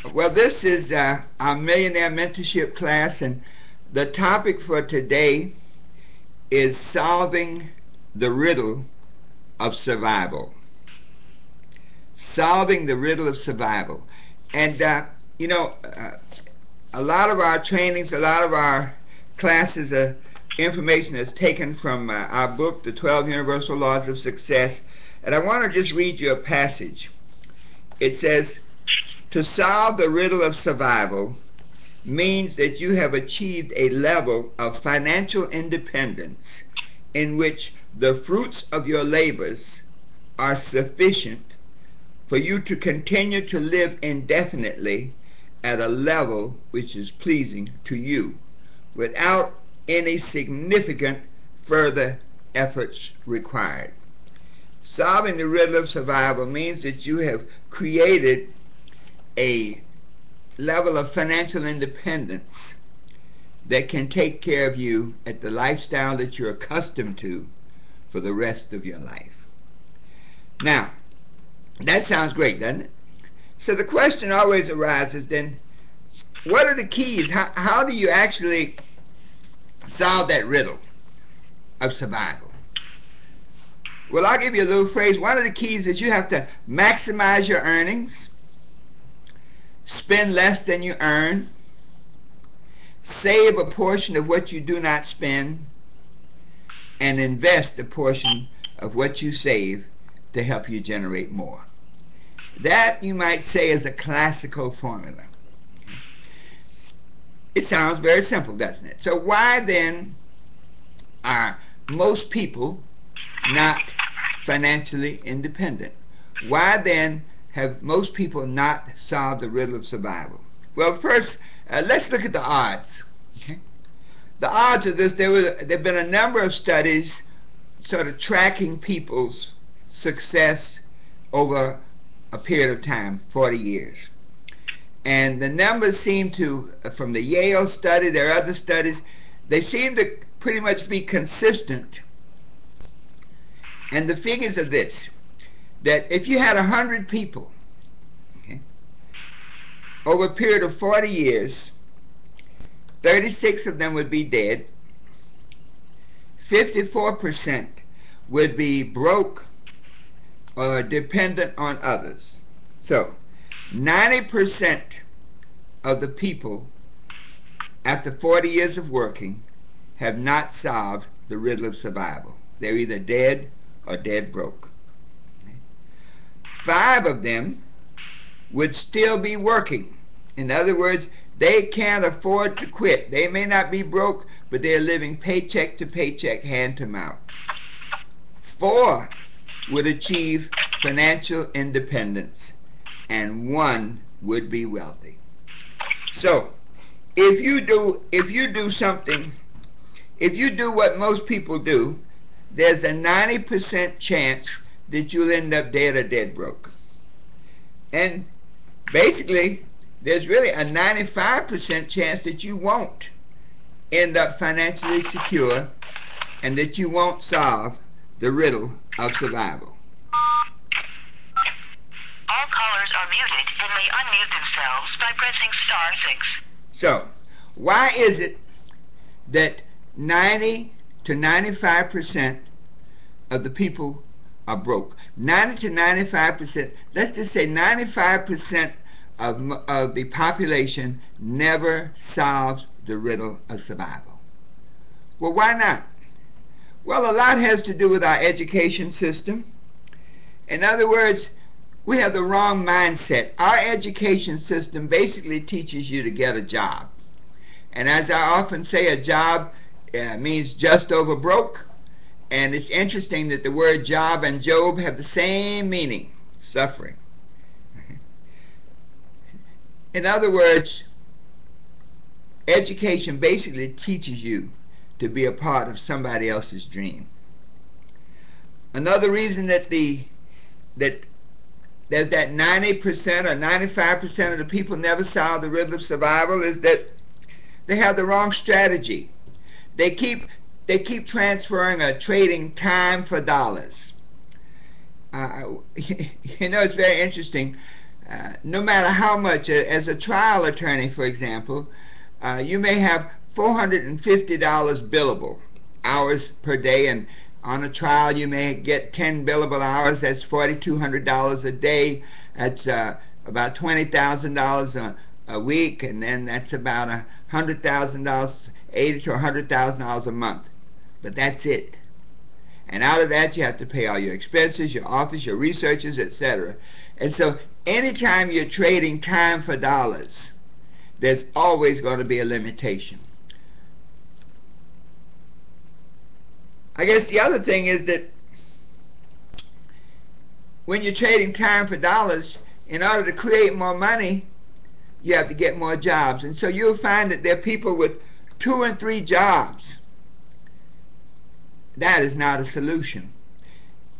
Well, this is our Millionaire Mentorship class, and the topic for today is solving the riddle of survival. Solving the riddle of survival. And, you know, uh, a lot of our trainings, a lot of our classes, information is taken from our book, The 12 Universal Laws of Success. And I want to just read you a passage. It says, to solve the riddle of survival means that you have achieved a level of financial independence in which the fruits of your labors are sufficient for you to continue to live indefinitely at a level which is pleasing to you without any significant further efforts required. Solving the riddle of survival means that you have created a level of financial independence that can take care of you at the lifestyle that you're accustomed to for the rest of your life. Now, that sounds great, doesn't it? So the question always arises then, what are the keys? How do you actually solve that riddle of survival? Well, I'll give you a little phrase. One of the keys is you have to maximize your earnings, spend less than you earn, save a portion of what you do not spend, and invest a portion of what you save to help you generate more. That, you might say, is a classical formula. It sounds very simple, doesn't it? So why then are most people not financially independent? Why then have most people not solved the riddle of survival? Well, first, let's look at the odds. Okay? The odds of this, there have been a number of studies sort of tracking people's success over a period of time, 40 years. And the numbers seem to, from the Yale study, there are other studies, they seem to pretty much be consistent. And the figures are this, that if you had 100 people, okay, over a period of 40 years, 36 of them would be dead, 54% would be broke or dependent on others. So 90% of the people after 40 years of working have not solved the riddle of survival. They're either dead or dead broke. 5 of them would still be working. In other words, they can't afford to quit. They may not be broke, but they're living paycheck to paycheck, hand to mouth. 4 would achieve financial independence, and 1 would be wealthy. So, if you do something, if you do what most people do, there's a 90% chance that you'll end up dead or dead broke. And basically, there's really a 95% chance that you won't end up financially secure and that you won't solve the riddle of survival. All callers are muted and may unmute themselves by pressing *6. So, why is it that 90 to 95% of the people are broke? 90 to 95%, let's just say 95% of the population never solves the riddle of survival. Well, why not? Well, a lot has to do with our education system. In other words, we have the wrong mindset. Our education system basically teaches you to get a job. And as I often say, a job means just over broke. And it's interesting that the word job and Job have the same meaning, suffering. In other words, education basically teaches you to be a part of somebody else's dream. Another reason that there's that 90% or 95% of the people never solve the riddle of survival is that they have the wrong strategy. They keep transferring or trading time for dollars. You know, it's very interesting. no matter how much, as a trial attorney, for example, you may have $450 billable hours per day, and on a trial you may get 10 billable hours. That's $4,200 a day. That's about $20,000 a week, and then that's about $100,000, $80,000 to $100,000 a month. But that's it. And out of that, you have to pay all your expenses, your office, your researchers, etc. And so anytime you're trading time for dollars, there's always going to be a limitation. I guess the other thing is that when you're trading time for dollars, in order to create more money, you have to get more jobs. And so you'll find that there are people with 2 and 3 jobs. That is not a solution.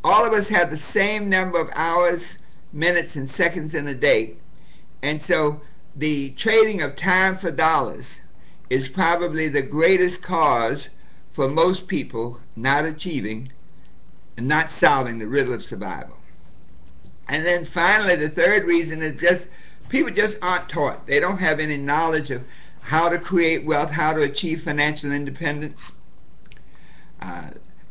All of us have the same number of hours, minutes, and seconds in a day. And so the trading of time for dollars is probably the greatest cause for most people not achieving and not solving the riddle of survival. And then finally, the third reason is just people just aren't taught. They don't have any knowledge of how to create wealth, how to achieve financial independence.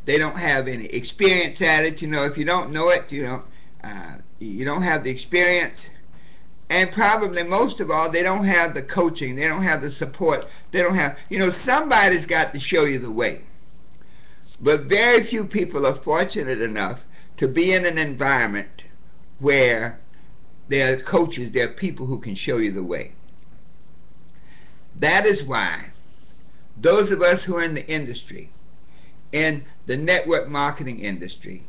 They don't have any experience at it. If you don't know it, you don't have the experience. And probably most of all, they don't have the coaching. They don't have the support. They don't have, somebody's got to show you the way. But very few people are fortunate enough to be in an environment where there are coaches, there are people who can show you the way. That is why those of us who are in the industry, in the network marketing industry,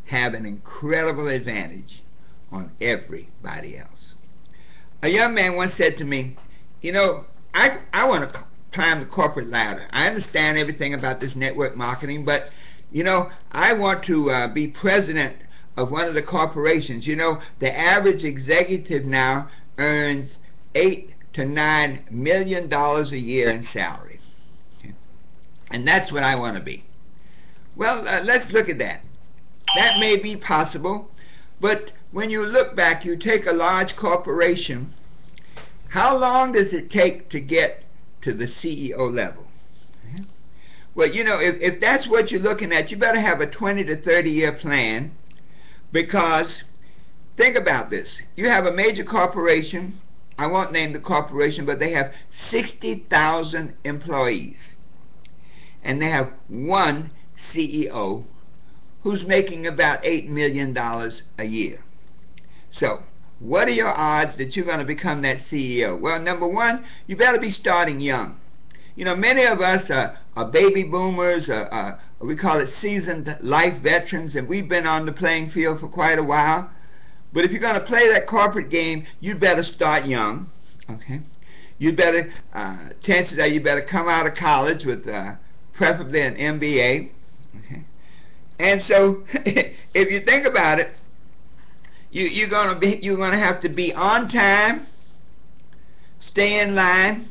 have an incredible advantage on everybody else. A young man once said to me, I want to climb the corporate ladder. I understand everything about this network marketing, but I want to be president of one of the corporations. The average executive now earns $8 to $9 million a year in salary. Okay? And that's what I want to be. Well, let's look at that. That may be possible, but when you look back, you take a large corporation, how long does it take to get to the CEO level? Okay? Well, if that's what you're looking at, you better have a 20 to 30 year plan, because think about this. You have a major corporation. I won't name the corporation, but they have 60,000 employees, and they have one CEO who's making about $8 million a year. So what are your odds that you're going to become that CEO? Well, number one, you better be starting young. Many of us are baby boomers, we call it seasoned life veterans, and we've been on the playing field for quite a while. But if you're going to play that corporate game, you better start young. Okay, you better, chances are you better come out of college with preferably an MBA. Okay, and so if you think about it, you're going to have to be on time, stay in line,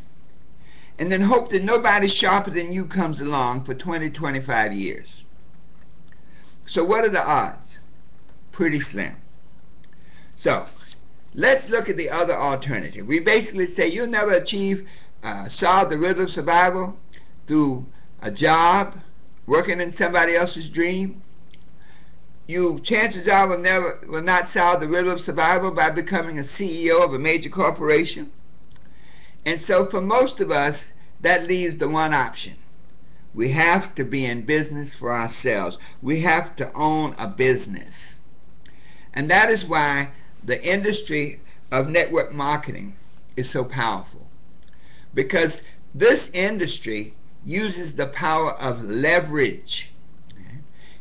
and then hope that nobody sharper than you comes along for 20, 25 years. So what are the odds? Pretty slim. So let's look at the other alternative. We basically say you'll never solve the riddle of survival through a job, working in somebody else's dream. Chances are will not solve the riddle of survival by becoming a CEO of a major corporation. And so for most of us, that leaves the one option. We have to be in business for ourselves. We have to own a business. And that is why the industry of network marketing is so powerful. Because this industry uses the power of leverage.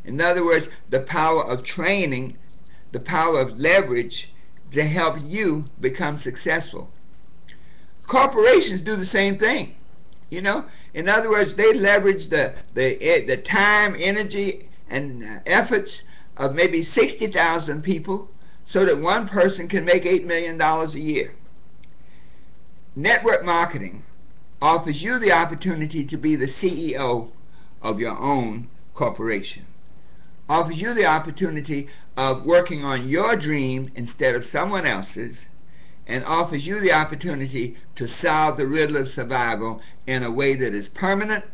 In other words, the power of training, the power of leverage to help you become successful. Corporations do the same thing. In other words, they leverage the time, energy, and efforts of maybe 60,000 people so that one person can make $8 million a year. Network marketing offers you the opportunity to be the CEO of your own corporation. Offers you the opportunity of working on your dream instead of someone else's, and offers you the opportunity to solve the riddle of survival in a way that is permanent,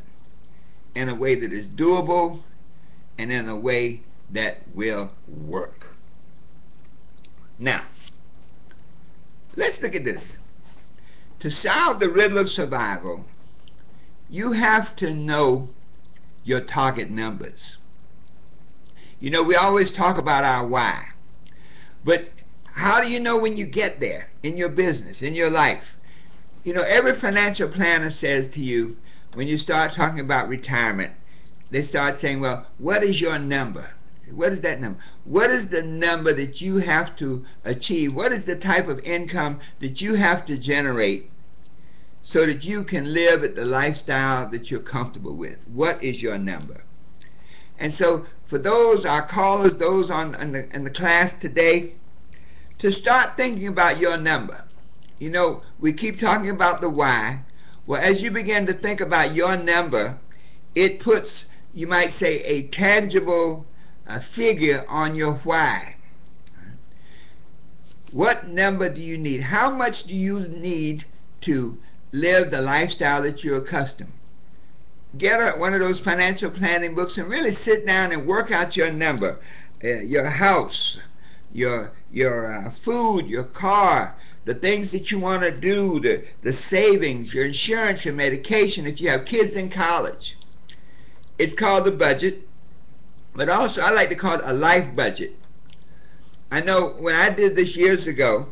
in a way that is doable, and in a way that will work. Now, let's look at this. To solve the riddle of survival, you have to know your target numbers. You know, we always talk about our why, but how do you know when you get there in your business, in your life? You know, every financial planner says to you, when you start talking about retirement, they start saying, well, what is your number? What is that number? What is the number that you have to achieve? What is the type of income that you have to generate so that you can live at the lifestyle that you're comfortable with? What is your number? And so for those, our callers, those in the class today, to start thinking about your number. You know, we keep talking about the why. Well, as you begin to think about your number, it puts, you might say, a tangible figure on your why. What number do you need? How much do you need to live the lifestyle that you're accustomed? Get one of those financial planning books and really sit down and work out your number. Your house, your food, your car, the things that you want to do, the savings, your insurance, your medication, if you have kids in college. It's called a budget, but also I like to call it a life budget. I know when I did this years ago,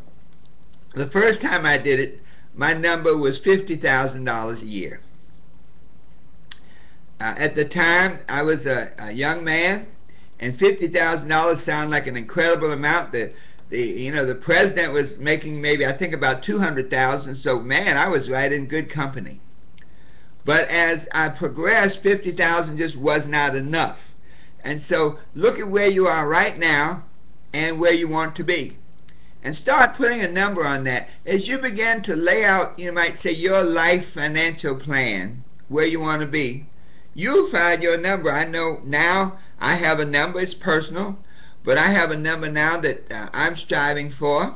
the first time I did it, my number was $50,000 a year. At the time, I was a young man, and $50,000 sounded like an incredible amount. The president was making maybe, I think, about $200,000. So man, I was right in good company. But as I progressed, $50,000 just was not enough. And so look at where you are right now and where you want to be, and start putting a number on that. As you begin to lay out, you might say, your life financial plan, where you want to be, you'll find your number. I know now I have a number. It's personal, but I have a number now that I'm striving for.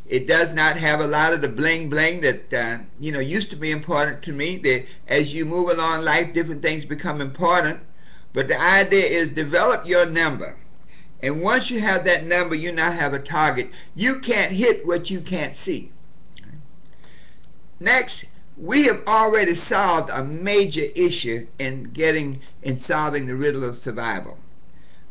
It does not have a lot of the bling bling that used to be important to me. That as you move along life, different things become important. But the idea is develop your number. And once you have that number, you now have a target. You can't hit what you can't see. Next, we have already solved a major issue in solving the riddle of survival.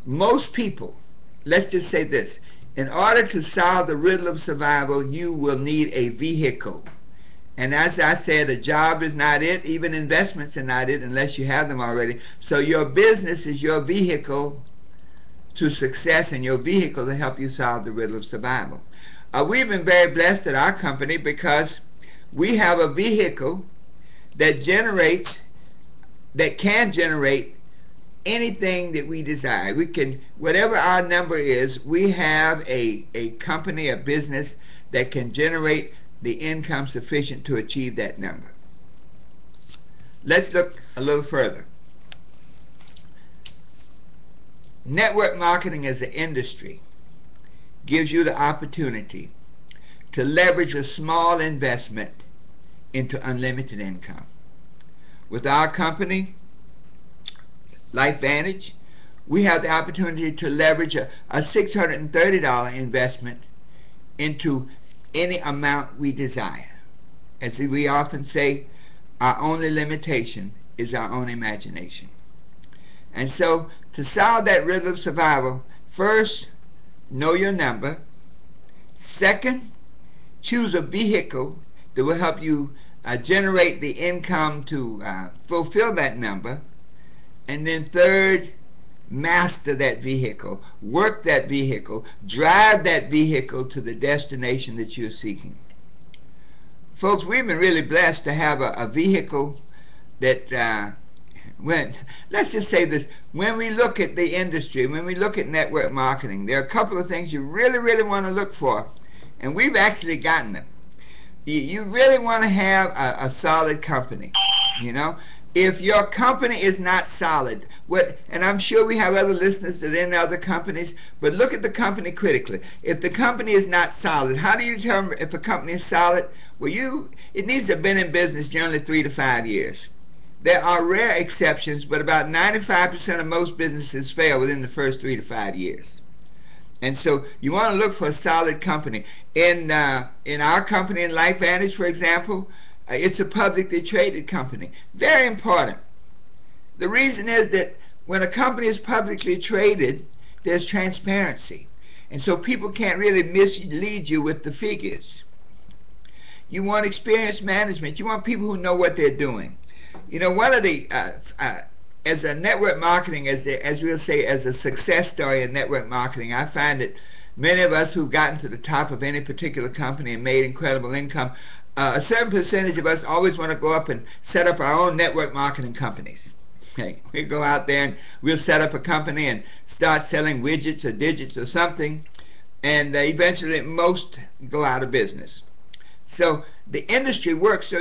Most people, let's just say this, in order to solve the riddle of survival, you will need a vehicle. And as I said, a job is not it, even investments are not it unless you have them already. So your business is your vehicle to success and your vehicle to help you solve the riddle of survival. We've been very blessed at our company because we have a vehicle that can generate anything that we desire. We can, whatever our number is, we have a company, a business that can generate the income sufficient to achieve that number. Let's look a little further. Network marketing as an industry gives you the opportunity to leverage a small investment into unlimited income. With our company, LifeVantage, we have the opportunity to leverage a $630 investment into any amount we desire. As we often say, our only limitation is our own imagination. And so, to solve that riddle of survival, first, know your number. Second, choose a vehicle that will help you generate the income to fulfill that number. And then third, master that vehicle, work that vehicle, drive that vehicle to the destination that you're seeking. Folks, we've been really blessed to have a vehicle that let's just say this, when we look at the industry, when we look at network marketing, there are a couple of things you really, really want to look for, and we've actually gotten them. You really want to have a solid company, if your company is not solid, and I'm sure we have other listeners that are in other companies, but look at the company critically. If the company is not solid, how do you determine if a company is solid? Well, it needs to have been in business generally 3 to 5 years. There are rare exceptions, but about 95% of most businesses fail within the first 3 to 5 years. And so you want to look for a solid company. In our company, in LifeVantage, for example, it's a publicly traded company. Very important. The reason is that when a company is publicly traded, there's transparency. And so people can't really mislead you with the figures. You want experienced management. You want people who know what they're doing. You know, one of the, as a network marketing, as we'll say, as a success story in network marketing, I find that many of us who've gotten to the top of any particular company and made incredible income, a certain percentage of us always want to go up and set up our own network marketing companies. Okay, we go out there and we'll set up a company and start selling widgets or digits or something, and eventually most go out of business. So the industry works. So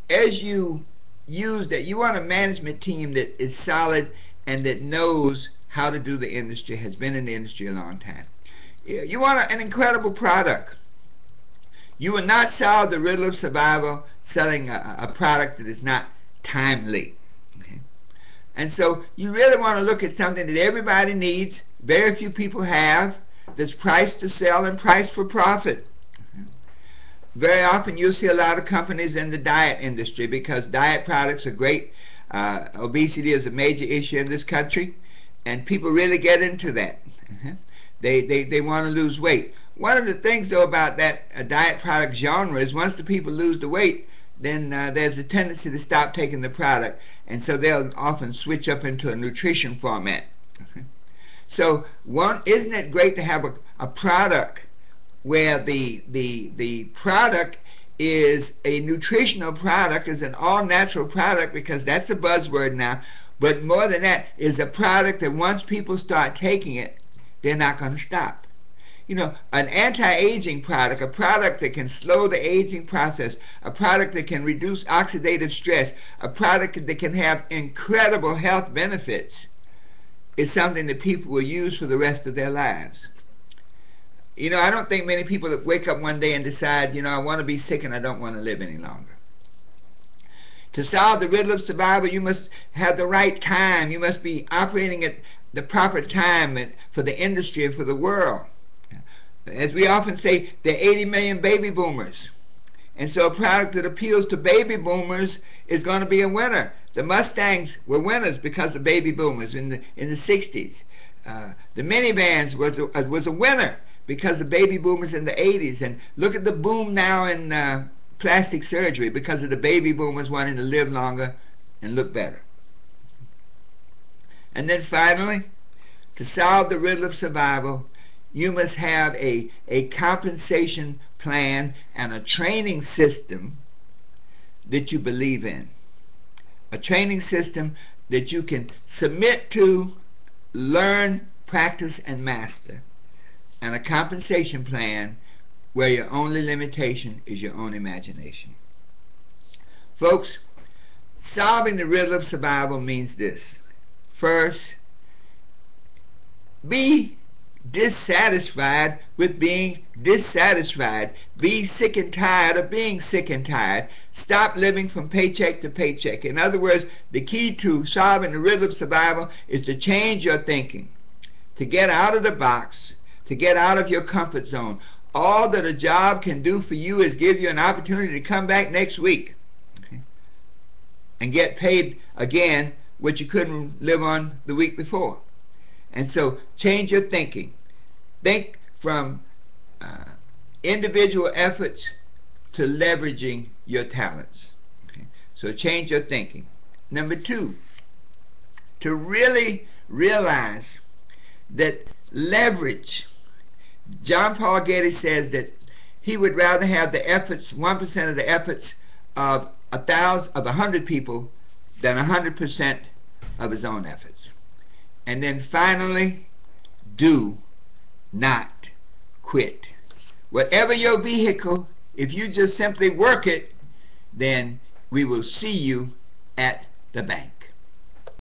as you use that, you want a management team that is solid and that knows how to do the industry, has been in the industry a long time. You want an incredible product. You will not solve the riddle of survival selling a product that is not timely. Okay? And so you really want to look at something that everybody needs, very few people have, that's priced to sell and priced for profit. Very often you'll see a lot of companies in the diet industry because diet products are great. Obesity is a major issue in this country, and people really get into that. They want to lose weight. One of the things, though, about that diet product genre is once the people lose the weight, then there's a tendency to stop taking the product, and so they'll often switch up into a nutrition format. So isn't it great to have a product where the product is a nutritional product, is an all-natural product, because that's a buzzword now, but more than that, is a product that once people start taking it, they're not going to stop. You know, an anti-aging product, a product that can slow the aging process, a product that can reduce oxidative stress, a product that can have incredible health benefits, is something that people will use for the rest of their lives. You know, I don't think many people that wake up one day and decide, you know, I want to be sick and I don't want to live any longer. To solve the riddle of survival, you must have the right time. You must be operating at the proper time for the industry and for the world. As we often say, there are 80 million baby boomers. And so a product that appeals to baby boomers is going to be a winner. The Mustangs were winners because of baby boomers in the 60s. The minivans was a winner because of baby boomers in the 80s. And look at the boom now in plastic surgery because of the baby boomers wanting to live longer and look better. And then finally, to solve the riddle of survival, you must have a compensation plan and a training system that you believe in. A training system that you can submit to, learn, practice, and master. And a compensation plan where your only limitation is your own imagination. Folks, solving the riddle of survival means this. First, be dissatisfied with being dissatisfied. Be sick and tired of being sick and tired. Stop living from paycheck to paycheck. In other words, the key to solving the riddle of survival is to change your thinking, to get out of the box, to get out of your comfort zone. All that a job can do for you is give you an opportunity to come back next week, okay, and get paid again what you couldn't live on the week before. And so change your thinking. Think from individual efforts to leveraging your talents. Okay? So change your thinking. Number two, to really realize that leverage. John Paul Getty says that he would rather have the efforts, 1% of the efforts of 100 people than 100% of his own efforts. And then finally, do not quit. Whatever your vehicle, if you just simply work it, then we will see you at the bank.